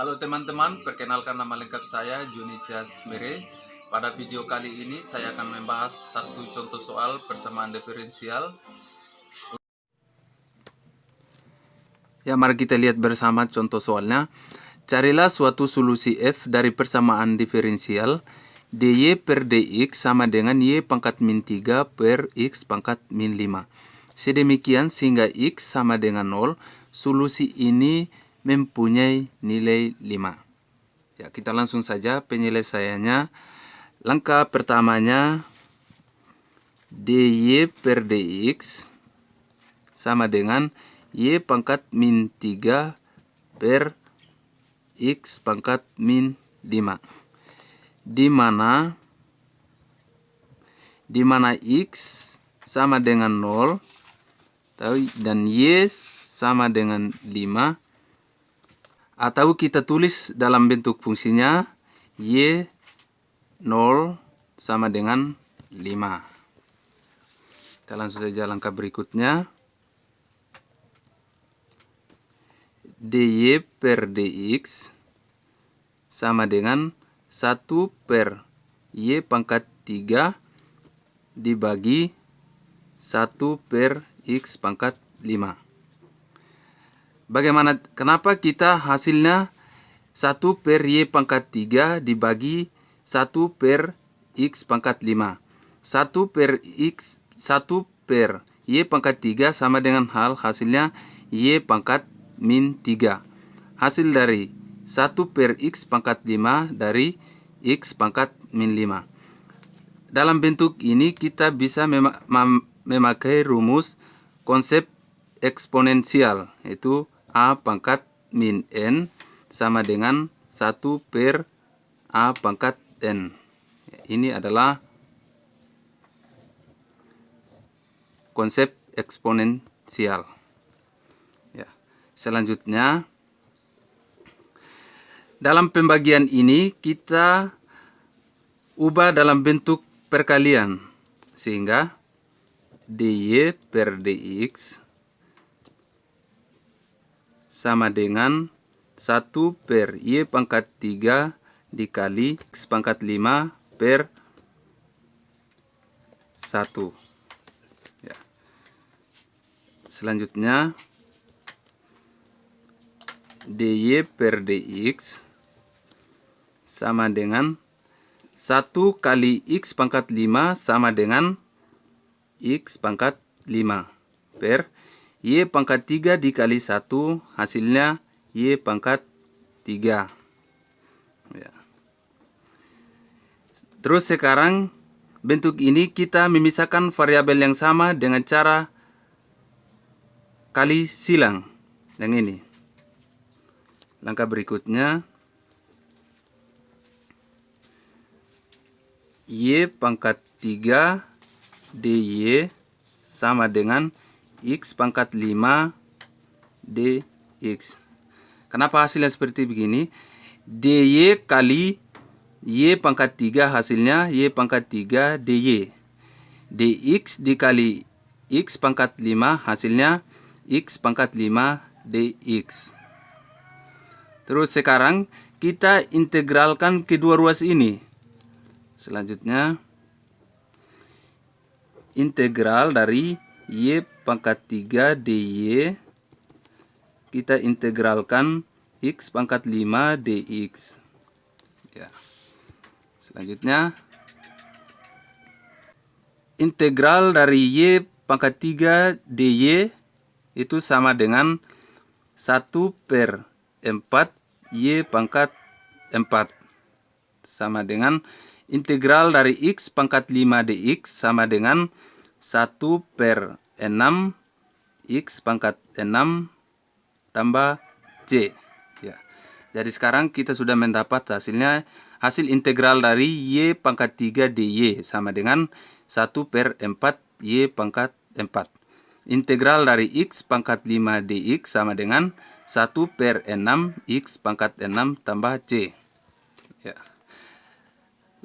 Halo teman-teman, perkenalkan nama lengkap saya Junisias Mere. Pada video kali ini saya akan membahas satu contoh soal persamaan diferensial. Ya, mari kita lihat bersama contoh soalnya. Carilah suatu solusi f dari persamaan diferensial dy per dx sama dengan y pangkat min 3 per x pangkat min 5. Sedemikian sehingga x sama dengan 0, solusi ini mempunyai nilai 5. Ya, kita langsung saja penyelesaiannya. Langkah pertamanya, dy per dx sama dengan y pangkat min 3 per x pangkat min 5. Di mana x sama dengan 0 dan y sama dengan 5, atau kita tulis dalam bentuk fungsinya y 0 sama dengan 5. Kita langsung saja langkah berikutnya. dy per dx sama dengan 1 per y pangkat 3 dibagi 1 per x pangkat 5. Bagaimana, kenapa kita hasilnya 1 per y pangkat 3 dibagi 1 per x pangkat 5. 1 per y pangkat 3 sama dengan hasilnya y pangkat min 3. Hasil dari 1 per x pangkat 5 dari x pangkat min 5. Dalam bentuk ini kita bisa memakai rumus konsep eksponensial, yaitu a pangkat min n sama dengan 1 per a pangkat n. Ini adalah konsep eksponensial. Ya. Selanjutnya, dalam pembagian ini kita ubah dalam bentuk perkalian, sehingga dy per dx sama dengan 1 per y pangkat 3 dikali x pangkat 5 per 1. Ya. Selanjutnya, dy per dx sama dengan 1 kali x pangkat 5 sama dengan x pangkat 5 per y pangkat 3 dikali 1, hasilnya y pangkat 3. Ya. Terus sekarang bentuk ini kita memisahkan variabel yang sama dengan cara kali silang yang ini. Langkah berikutnya, y pangkat 3 dy sama dengan x pangkat 5 dx. Kenapa hasilnya seperti begini? dy kali y pangkat 3 hasilnya y pangkat 3 dy. dx dikali x pangkat 5 hasilnya x pangkat 5 dx. Terus sekarang kita integralkan kedua ruas ini. Selanjutnya, integral dari y pangkat 3 dy kita integralkan x pangkat 5 dx. Ya. Selanjutnya, integral dari y pangkat 3 dy itu sama dengan 1 per 4 y pangkat 4 sama dengan integral dari x pangkat 5 dx sama dengan 1 per 6 x pangkat 6 tambah c. Ya. Jadi sekarang kita sudah mendapat hasilnya. Hasil integral dari y pangkat 3 dy sama dengan 1 per 4 y pangkat 4. Integral dari x pangkat 5 dx sama dengan 1 per 6 x pangkat 6 tambah c. Ya.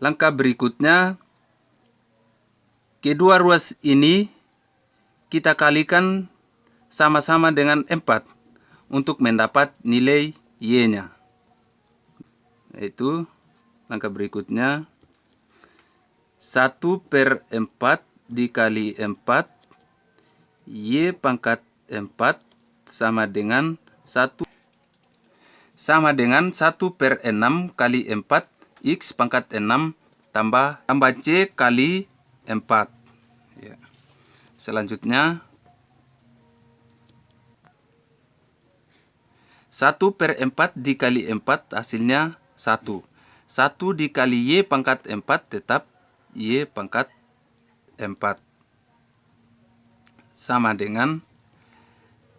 Langkah berikutnya, kedua ruas ini kita kalikan sama-sama dengan 4 untuk mendapat nilai y-nya. Yaitu langkah berikutnya 1/4 dikali 4 Y pangkat 4 sama dengan 1 1/6 kali 4 X pangkat 6 tambah C kali 4. Ya. Selanjutnya 1/4 dikali 4 hasilnya 1. 1 dikali Y pangkat 4 tetap Y pangkat 4. Sama dengan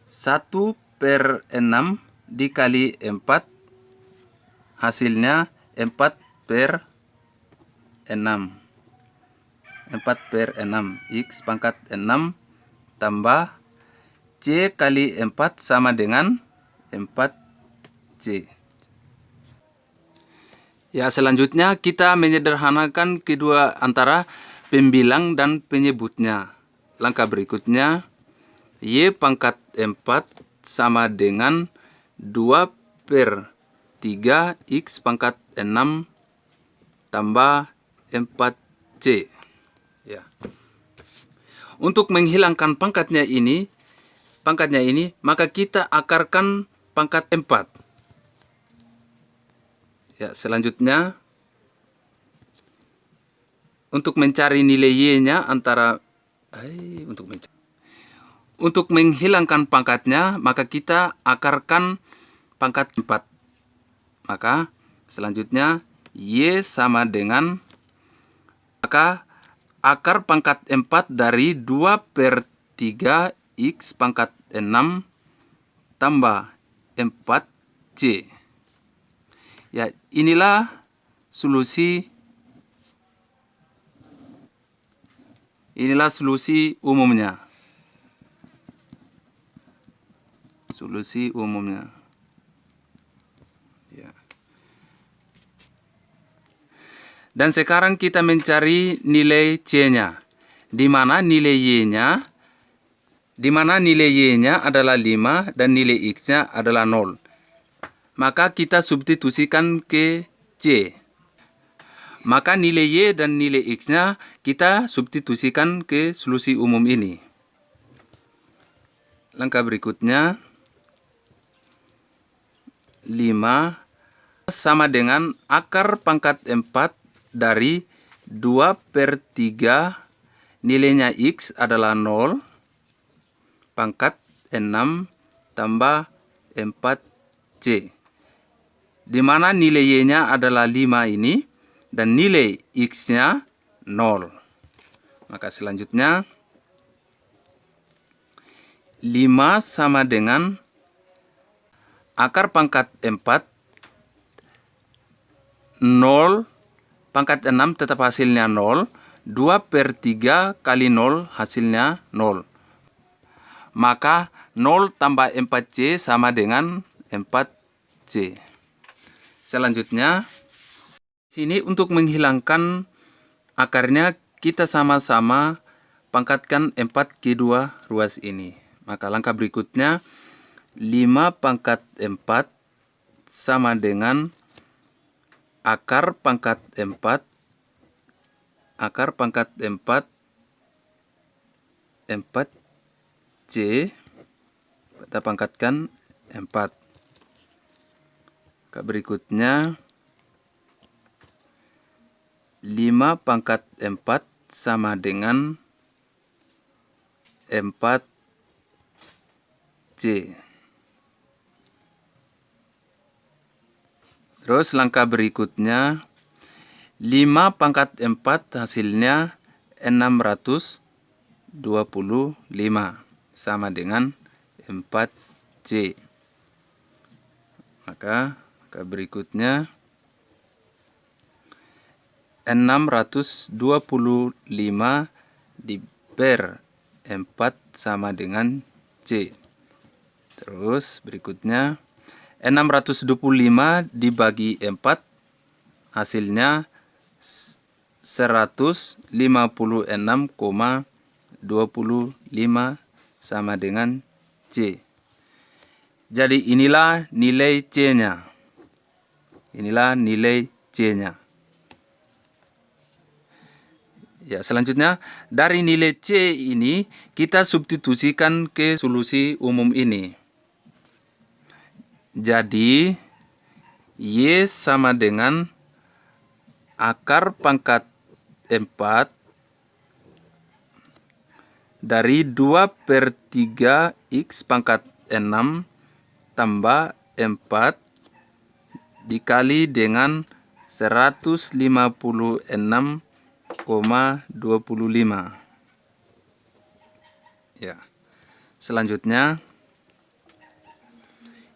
1/6 dikali 4 hasilnya 4/6. 4/6 X pangkat 6 tambah C kali 4 sama dengan 4C. Ya, selanjutnya kita menyederhanakan kedua antara pembilang dan penyebutnya. Langkah berikutnya Y pangkat 4 sama dengan 2/3 X pangkat 6 tambah 4C. Ya. Untuk menghilangkan pangkatnya ini, maka kita akarkan pangkat 4. Ya, selanjutnya untuk mencari nilai Y-nya untuk menghilangkan pangkatnya, maka kita akarkan pangkat 4. Maka selanjutnya Y sama dengan, maka akar pangkat 4 dari 2/3 X pangkat 6 tambah 4C. Ya, inilah solusi umumnya. Solusi umumnya. Ya. Dan sekarang kita mencari nilai C-nya. Di mana nilai Y-nya adalah 5 dan nilai X-nya adalah 0. Maka kita substitusikan ke C. Maka nilai Y dan nilai X-nya kita substitusikan ke solusi umum ini. Langkah berikutnya 5 sama dengan akar pangkat 4 dari 2/3 nilainya X adalah 0 pangkat 6 tambah 4C. Di mana nilai Y-nya adalah 5 ini dan nilai X-nya 0. Maka selanjutnya 5 sama dengan akar pangkat 4 0 pangkat 6 tetap hasilnya 0. 2/3 kali 0 hasilnya 0. Maka 0 tambah 4C sama dengan 4C. Selanjutnya, sini untuk menghilangkan akarnya kita sama-sama pangkatkan 4 ke 2 ruas ini. Maka langkah berikutnya 5 pangkat 4 sama dengan akar pangkat 4 4C kita pangkatkan 4. Berikutnya 5 pangkat 4 sama dengan 4C. Terus langkah berikutnya 5 pangkat 4 hasilnya 625 sama dengan 4C. Maka berikutnya 625 per 4 sama dengan C. Terus berikutnya 625 dibagi 4 hasilnya 156,25 sama dengan C. Jadi inilah nilai C-nya. Inilah nilai C-nya. Ya, selanjutnya dari nilai C ini kita substitusikan ke solusi umum ini. Jadi Y sama dengan akar pangkat 4 dari 2/3 X pangkat 6 tambah 4 dikali dengan 156,25. Ya. Selanjutnya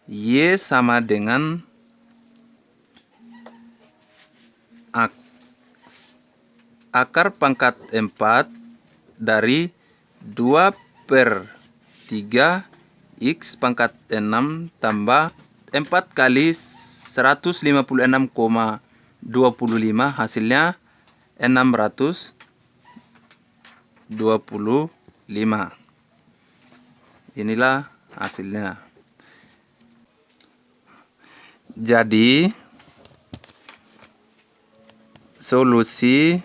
Y sama dengan akar pangkat 4 dari 2/3 X pangkat 6 tambah 4 kali 156,25 hasilnya 625. Inilah hasilnya. Jadi solusi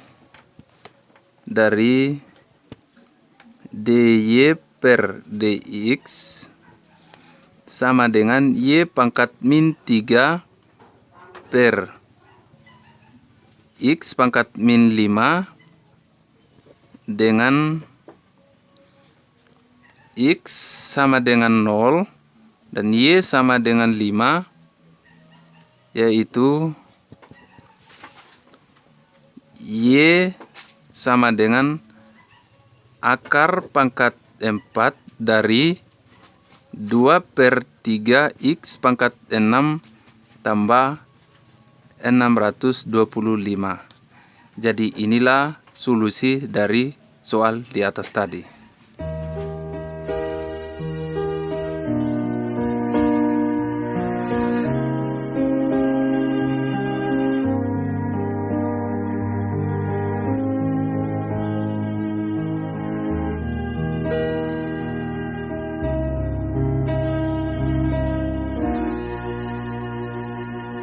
dari dy per dx sama dengan y pangkat min 3 per x pangkat min 5 dengan x sama dengan 0 dan y sama dengan 5, yaitu y sama dengan akar pangkat 4 dari 2/3 X pangkat 6 tambah 625. Jadi inilah solusi dari soal di atas tadi.